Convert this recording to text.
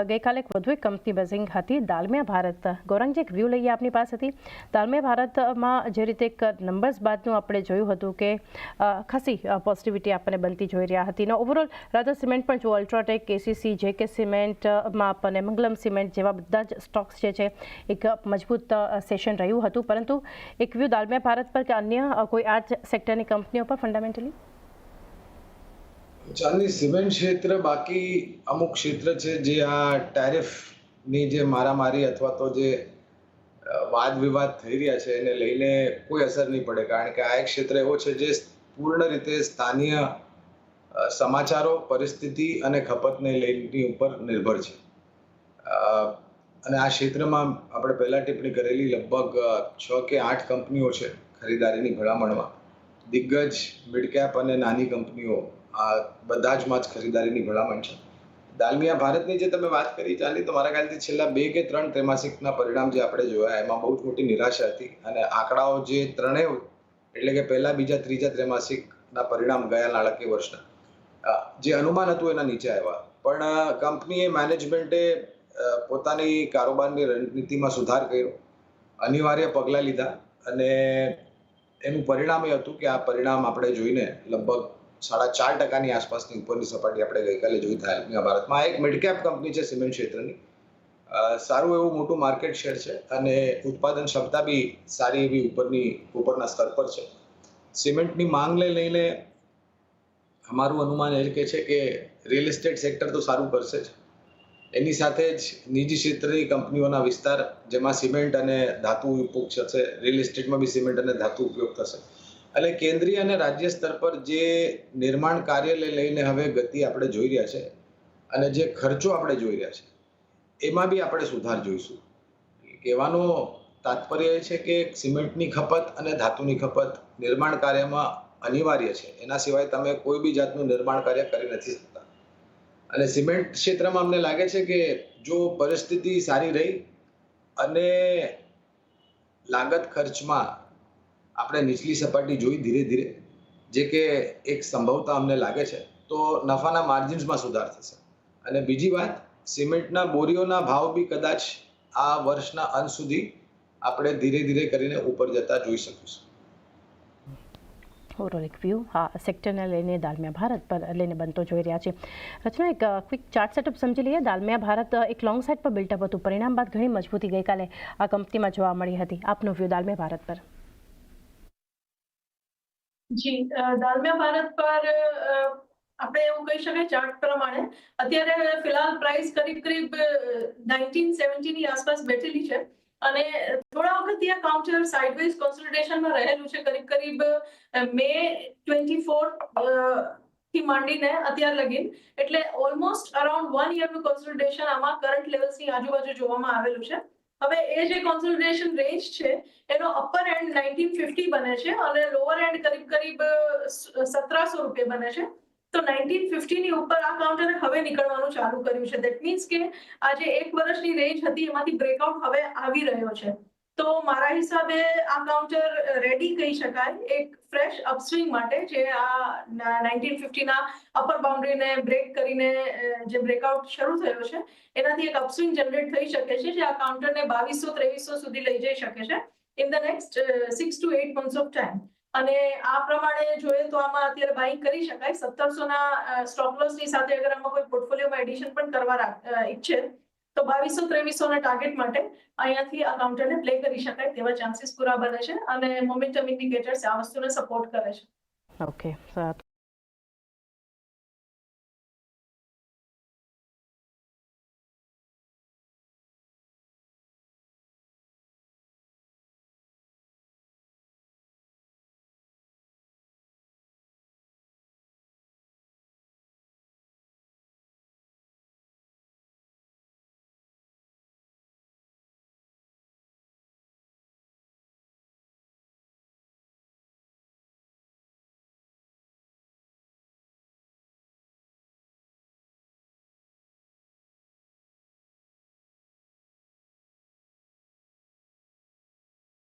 ગઈકાલે એક વધુ એક કંપની બઝિંગ હતી, દાલમિયા ભારત. ગૌરાંગજી, એક વ્યૂ લઈએ આપની પાસેથી. દાલમિયા ભારતમાં જે રીતે એક નંબર્સ બાદનું આપણે જોયું હતું કે ખાસી પોઝિટિવિટી આપણને બનતી જોઈ રહ્યા હતી. ને ઓવરઓલ રાધા સિમેન્ટ પણ જો અલ્ટ્રાટેક, કેસીસી, જેકે સિમેન્ટમાં આપણને મંગલમ સિમેન્ટ જેવા બધા જ સ્ટોક્સ જે છે એક મજબૂત સેશન રહ્યું હતું. પરંતુ એક વ્યૂ દાલમિયા ભારત પર કે અન્ય કોઈ આ જ સેક્ટરની કંપનીઓ પર ફંડામેન્ટલી? ચાંદની સિમેન્ટ ક્ષેત્ર બાકી અમુક ક્ષેત્ર છે જે આ ટેરિફની જે મારામારી અથવા તો જે વાદ વિવાદ થઈ રહ્યા છે એને લઈને કોઈ અસર નહીં પડે, કારણ કે આ એક ક્ષેત્ર એવો છે જે પૂર્ણ રીતે સ્થાનીય સમાચારો, પરિસ્થિતિ અને ખપતને લઈને ઉપર નિર્ભર છે. અને આ ક્ષેત્રમાં આપણે પહેલા ટિપ્પણી કરેલી લગભગ 6 કે 8 કંપનીઓ છે ખરીદારીની ભલામણમાં. દિગ્ગજ, મિડ કેપ અને નાની કંપનીઓ આ બધા જ માં જ ખરીદારીની ભલામણ છે. દાલમિયા ભારતની જે તમે વાત કરી ચાલી, તો મારા ખ્યાલથી છેલ્લા 2 કે 3 ત્રૈમાસિકના પરિણામ જે આપણે જોયા એમાં બહુ જ મોટી નિરાશા હતી. અને આંકડાઓ જે ત્રણેય એટલે કે પહેલા, બીજા, ત્રીજા ત્રૈમાસિકના પરિણામ ગયા નાણાકીય વર્ષના જે અનુમાન હતું એના નીચે આવ્યા. પણ કંપનીએ, મેનેજમેન્ટે પોતાની કારોબારની રણનીતિમાં સુધાર કર્યો, અનિવાર્ય પગલાં લીધા અને એનું પરિણામ એ હતું કે આ પરિણામ આપણે જોઈને લગભગ 4.5% આસપાસની ઉપરની સપાટી આપણે ગઈકાલે જોઈ દાલમિયા ભારતમાં. એક મિડ કેપ કંપની છે સિમેન્ટ ક્ષેત્રની, સારું એવું મોટું માર્કેટ શેર છે અને ઉત્પાદન ક્ષમતા બી સારી એવી ઉપરના સ્તર પર છે. સિમેન્ટની માંગને લઈને અમારું અનુમાન એ કહે છે કે રિયલ એસ્ટેટ સેક્ટર તો સારું કરશે જ, એની સાથે જ નિજી ક્ષેત્રની કંપનીઓના વિસ્તાર જેમાં સિમેન્ટ અને ધાતુ ઉપયોગ થશે, રિયલ એસ્ટેટમાં બી સિમેન્ટ અને ધાતુ ઉપયોગ થશે. એટલે કેન્દ્રીય અને રાજ્ય સ્તર પર જે નિર્માણ કાર્યને લઈને હવે ગતિ આપણે જોઈ રહ્યા છે અને જે ખર્ચો આપણે જોઈ રહ્યા છે એમાં બી આપણે સુધાર જોઈશું. કહેવાનો તાત્પર્ય એ છે કે સિમેન્ટની ખપત અને ધાતુની ખપત નિર્માણ કાર્યમાં અનિવાર્ય છે. એના સિવાય તમે કોઈ બી જાતનું નિર્માણ કાર્ય કરી નથી શકતા. અને સિમેન્ટ ક્ષેત્રમાં અમને લાગે છે કે જો પરિસ્થિતિ સારી રહી અને લાગત ખર્ચમાં આપણે નીચલી સપાટી જોઈ ધીરે ધીરે, જે કે એક સંભવતા અમને લાગે છે, તો નફાના માર્જિન્સમાં સુધાર થશે. અને બીજી વાત, સિમેન્ટના બોરીઓના ભાવ બી કદાચ આ વર્ષના અંત સુધી આપણે ધીરે ધીરે કરીને ઉપર જતા જોઈ શકીશું. ઓવરઓલ એક વ્યૂ હા સેક્ટરને લઈને દાલમિયા ભારત પર લઈને બનતો જોઈ રહ્યા છે. રચના, એક ક્વિક ચાર્ટ સેટઅપ સમજી લઈએ. દાલમિયા ભારત એક લોંગ સાઇડ પર બિલ્ટઅપ હતું, પરિણામ બાદ ઘણી મજબૂતી ગઈકાલે આ કંપનીમાં જોવા મળી હતી. આપનો વ્યૂ દાલમિયા ભારત પર? જી, દાલમિયા ભારત પર આપણે એવું કહી શકાય ચાર્ટ પ્રમાણે અત્યારે ફિલહાલ પ્રાઇસ કરીબ 1970 ની આસપાસ બેઠેલી છે અને થોડા વખતથી આ કાઉન્ટર સાઇડવેઝ કોન્સોલિડેશનમાં રહેલું છે. કરીબ મે 24 થી માંડીને અત્યાર લગીન, એટલે ઓલમોસ્ટ અરાઉન્ડ 1 યરનું કોન્સોલિડેશન આમાં કરંટ લેવલ્સની આજુબાજુ જોવામાં આવેલું છે. હવે એ જે કોન્સોલિડેશન રેન્જ છે એનો અપર એન્ડ 1950 બને છે અને લોઅર એન્ડ કરીબ 1700 રૂપિયા બને છે. તો 1950 ની ઉપર આ કાઉન્ટરે હવે નીકળવાનું ચાલુ કર્યું છે. ધેટ મીન્સ કે આ જે 1 વર્ષની રેન્જ હતી એમાંથી બ્રેકઆઉટ હવે આવી રહ્યો છે. તો મારા હિસાબે આ કાઉન્ટર રેડી કહી શકાય એક ફ્રેશ અપસ્વિંગ માટે, જે આ 1950 ના અપર બાઉન્ડ્રીને બ્રેક કરીને જે બ્રેકઆઉટ શરૂ થયો છે એનાથી એક અપસ્વિંગ જનરેટ થઈ શકે છે, જે આ કાઉન્ટરને 2200-2300 સુધી લઈ જઈ શકે છે in the next 6 to 8 months of time. અને આ પ્રમાણે જોઈએ તો આમાં અત્યારે બાઇંગ કરી શકાય. 1700 ના સ્ટોપ લોસની સાથે અગર આમાં કોઈ પોર્ટફોલિયોમાં એડિશન પણ કરવા ઈચ્છે તો 2200-2300 ના ટાર્ગેટ માટે અહીંયાથી આ કાઉન્ટરને પ્લે કરી શકાય તેવા ચાન્સીસ પૂરા બને છે અને મોમેન્ટમ ઇન્ડિકેટર્સ આ વસ્તુને સપોર્ટ કરે છે. ઓકે.